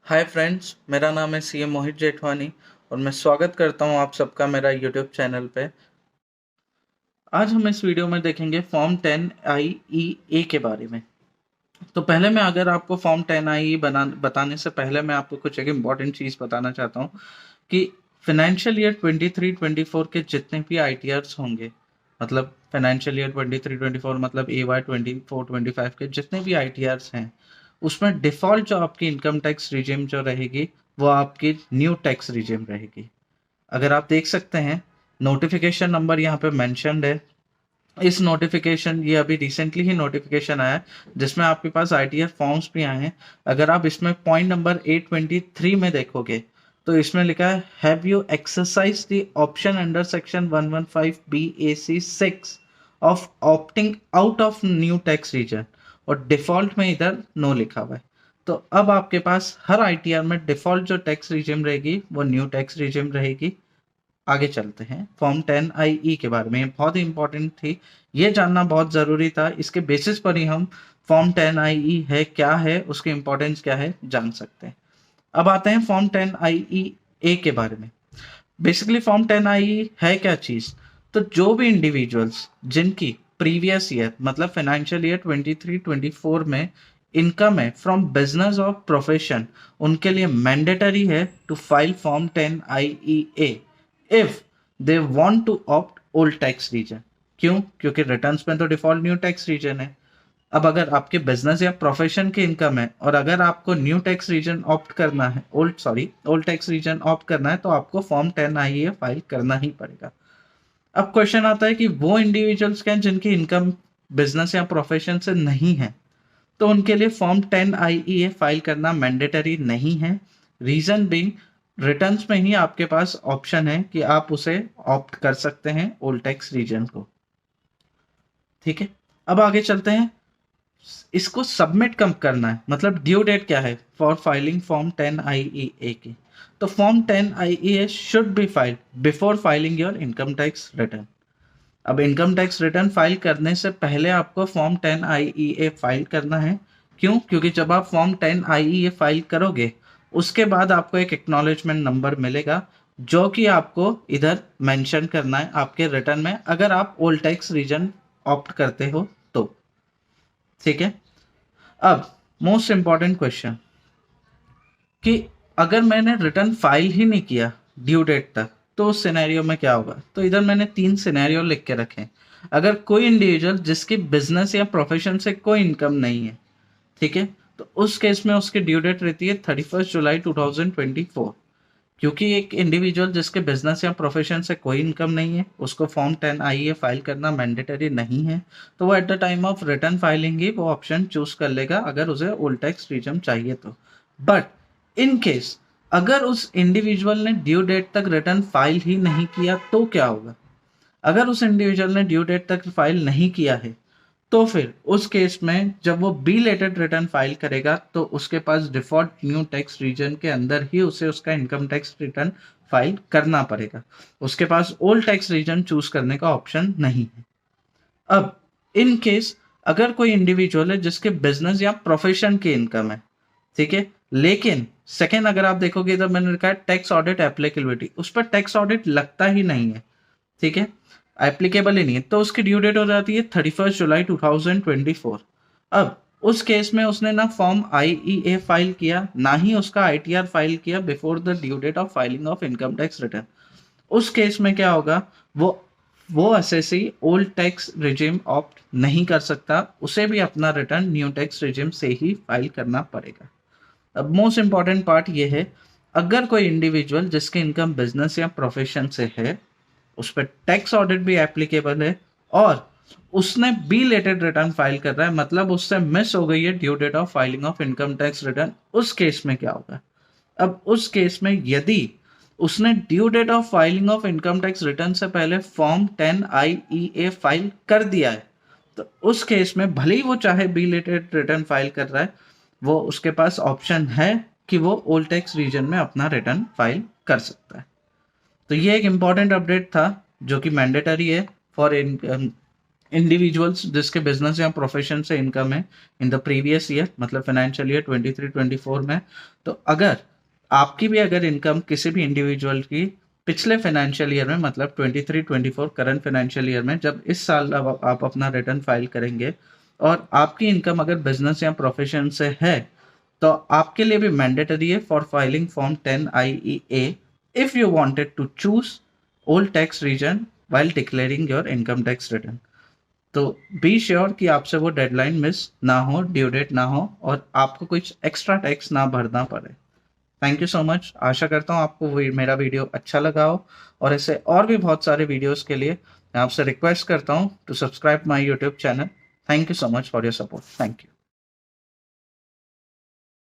Hi friends, मेरा नाम है सीए मोहित जेठवानी और मैं स्वागत करता हूं आप सबका मेरा यूट्यूब चैनल पे। आज हम इस वीडियो में देखेंगे फॉर्म 10 आई ई ए के बारे में। तो पहले मैं अगर आपको फॉर्म 10 आई ई बना बताने से पहले मैं आपको कुछ एक इम्पॉर्टेंट चीज़ बताना चाहता हूँ कि फाइनेंशियल ईयर 23-24 के जितने भी आईटीआर्स होंगे, मतलब फाइनेंशियल ईयर 23-24 मतलब AY 24-25 के जितने भी आईटीआर्स हैं, उसमें डिफ़ॉल्ट जो आपकी इनकम टैक्स रिजिम जो रहेगी वो आपकी न्यू टैक्स रिजिम रहेगी। अगर आप देख सकते हैं, नोटिफिकेशन नंबर यहाँ पे मेंशन्ड है। इस नोटिफिकेशन ये अभी रिसेंटली ही नोटिफिकेशन आया है जिसमें आपके पास आईटीआर फॉर्म्स भी आए हैं। अगर आप इसमें पॉइंट नंबर 823 में देखोगे तो इसमें लिखा है have you exercise the option under section 115 BAC 6 of opting out of new tax regime, और डिफॉल्ट में इधर नो लिखा हुआ है। तो अब आपके पास हर आईटीआर में डिफॉल्ट जो टैक्स रिजिम रहेगी वो न्यू टैक्स रिजिम रहेगी। आगे चलते हैं फॉर्म 10 आई के बारे में। ये बहुत ही इंपॉर्टेंट थी, ये जानना बहुत ज़रूरी था। इसके बेसिस पर ही हम फॉर्म 10 आई है क्या है, उसकी इंपॉर्टेंस क्या है, जान सकते हैं। अब आते हैं फॉर्म 10 आई ए के बारे में। बेसिकली फॉर्म 10 आई है क्या चीज़। तो जो भी इंडिविजुअल्स जिनकी प्रीवियस ईयर मतलब फाइनेंशियल ईयर 23-24 में इनकम है फ्रॉम बिजनेस और प्रोफेशन, उनके लिए मैंडेटरी है to file form 10 I A if they want to opt old tax regime. क्यों? क्योंकि रिटर्न्स में तो डिफॉल्ट न्यू टैक्स रीजन है। अब अगर आपके बिजनेस या प्रोफेशन की इनकम है और अगर आपको न्यू टैक्स रीजन ऑप्ट करना है, ओल्ड टैक्स रीजन ऑप्ट करना है, तो आपको फॉर्म 10 आई फाइल करना ही पड़ेगा। अब क्वेश्चन आता है कि वो इंडिविजुअल्स क्या हैं जिनकी इनकम बिजनेस या प्रोफेशन से नहीं है, तो उनके लिए फॉर्म 10 आई फाइल करना मैंडेटरी नहीं है। रीजन बीइंग, रिटर्न्स में ही आपके पास ऑप्शन है कि आप उसे ऑप्ट कर सकते हैं ओल्ड टैक्स रीजन को। ठीक है, अब आगे चलते हैं। इसको सबमिट कब करना है, मतलब ड्यू डेट क्या है फॉर फाइलिंग फॉर्म 10 आई की। तो form 10 I should be filed before filing your income tax return. अब इनकम टैक्स रिटर्न फाइल करने से पहले आपको फॉर्म 10 आई फाइल करना है। क्यों? क्योंकि जब आप फॉर्म 10 आई फाइल करोगे उसके बाद आपको एक एक्नॉलेजमेंट नंबर मिलेगा जो कि आपको इधर मेंशन करना है आपके रिटर्न में, अगर आप ओल्ड टैक्स रीजन ऑप्ट करते हो तो। ठीक है, अब मोस्ट इंपॉर्टेंट क्वेश्चन कि अगर मैंने रिटर्न फाइल ही नहीं किया ड्यू डेट तक तो उस सिनेरियो में क्या होगा। तो इधर मैंने 3 सिनेरियो लिख के रखे हैं। अगर कोई इंडिविजुअल जिसकी बिजनेस या प्रोफेशन से कोई इनकम नहीं है, ठीक है, तो उस केस में उसकी ड्यू डेट रहती है 31 जुलाई 2024। क्योंकि एक इंडिविजुअल जिसके बिजनेस या प्रोफेशन से कोई इनकम नहीं है, उसको फॉर्म 10 आई फाइल करना मैंडेटरी नहीं है, तो वो at the time of return filing ही वो ऑप्शन चूज कर लेगा अगर उसे ओल्ड टैक्स रीजन चाहिए तो। बट इन केस अगर उस इंडिविजुअल ने ड्यू डेट तक रिटर्न फाइल ही नहीं किया तो क्या होगा। अगर उस इंडिविजुअल ने ड्यू डेट तक फाइल नहीं किया है तो फिर उस केस में जब वो बी लेटेड रिटर्न फाइल करेगा तो उसके पास डिफॉल्ट न्यू टैक्स रीजन के अंदर ही उसे उसका इनकम टैक्स रिटर्न फाइल करना पड़ेगा। उसके पास ओल्ड टैक्स रीजन चूज करने का ऑप्शन नहीं है। अब इन केस अगर कोई इंडिविजुअल है जिसके बिजनेस या प्रोफेशन की इनकम है, ठीक है, लेकिन सेकेंड अगर आप देखोगे तो मैंने लिखा है टैक्स ऑडिट एप्लीकेबिलिटी, उस पर टैक्स ऑडिट लगता ही नहीं है, ठीक है, एप्लीकेबल ही नहीं है, तो उसकी ड्यू डेट हो जाती है 31 जुलाई 2024। अब उस केस में उसने ना फॉर्म आई फाइल किया ना ही उसका आईटीआर फाइल किया before the due date of filing of income tax return. उस केस में क्या होगा, वो assessee old tax regime opt नहीं कर सकता, उसे भी अपना रिटर्न न्यू टैक्स रिजिम से ही फाइल करना पड़ेगा। अब मोस्ट इंपॉर्टेंट पार्ट ये है, अगर कोई इंडिविजुअल जिसकी इनकम बिजनेस या प्रोफेशन से है उस पर टैक्स ऑडिट भी एप्लीकेबल है और उसने बी लेटेड रिटर्न फाइल कर रहा है, मतलब उससे मिस हो गई है due date of filing of income tax return, उस केस में क्या होगा। अब उस केस में यदि उसने due date of filing of income tax return से पहले फॉर्म 10 आई फाइल कर दिया है तो उस केस में भले ही वो चाहे बी लेटेड रिटर्न फाइल कर रहा है, वो उसके पास ऑप्शन है कि वो ओल्ड टैक्स रीजन में अपना रिटर्न फाइल कर सकता है। तो ये एक इम्पॉर्टेंट अपडेट था जो कि मैंडेटरी है फॉर इंडिविजुअल्स जिसके बिजनेस या प्रोफेशन से इनकम है इन द प्रीवियस ईयर, मतलब फाइनेंशियल ईयर 23-24 में, तो अगर आपकी भी अगर इनकम किसी भी इंडिविजुअल की पिछले फाइनेंशियल ईयर में, मतलब 23-24 करंट फाइनेंशियल ईयर में, जब इस साल आप अपना रिटर्न फाइल करेंगे और आपकी इनकम अगर बिजनेस या प्रोफेशन से है, तो आपके लिए भी मैंडेटरी है for filing form 10 IEA if you wanted to choose old tax regime while declaring your income tax return. तो बी श्योर कि आपसे वो डेडलाइन मिस ना हो, ड्यू डेट ना हो और आपको कुछ एक्स्ट्रा टैक्स ना भरना पड़े। Thank you so much. आशा करता हूँ आपको मेरा वीडियो अच्छा लगा हो, और ऐसे और भी बहुत सारे वीडियोस के लिए मैं आपसे रिक्वेस्ट करता हूँ to subscribe my YouTube channel. Thank you so much for your support. Thank you.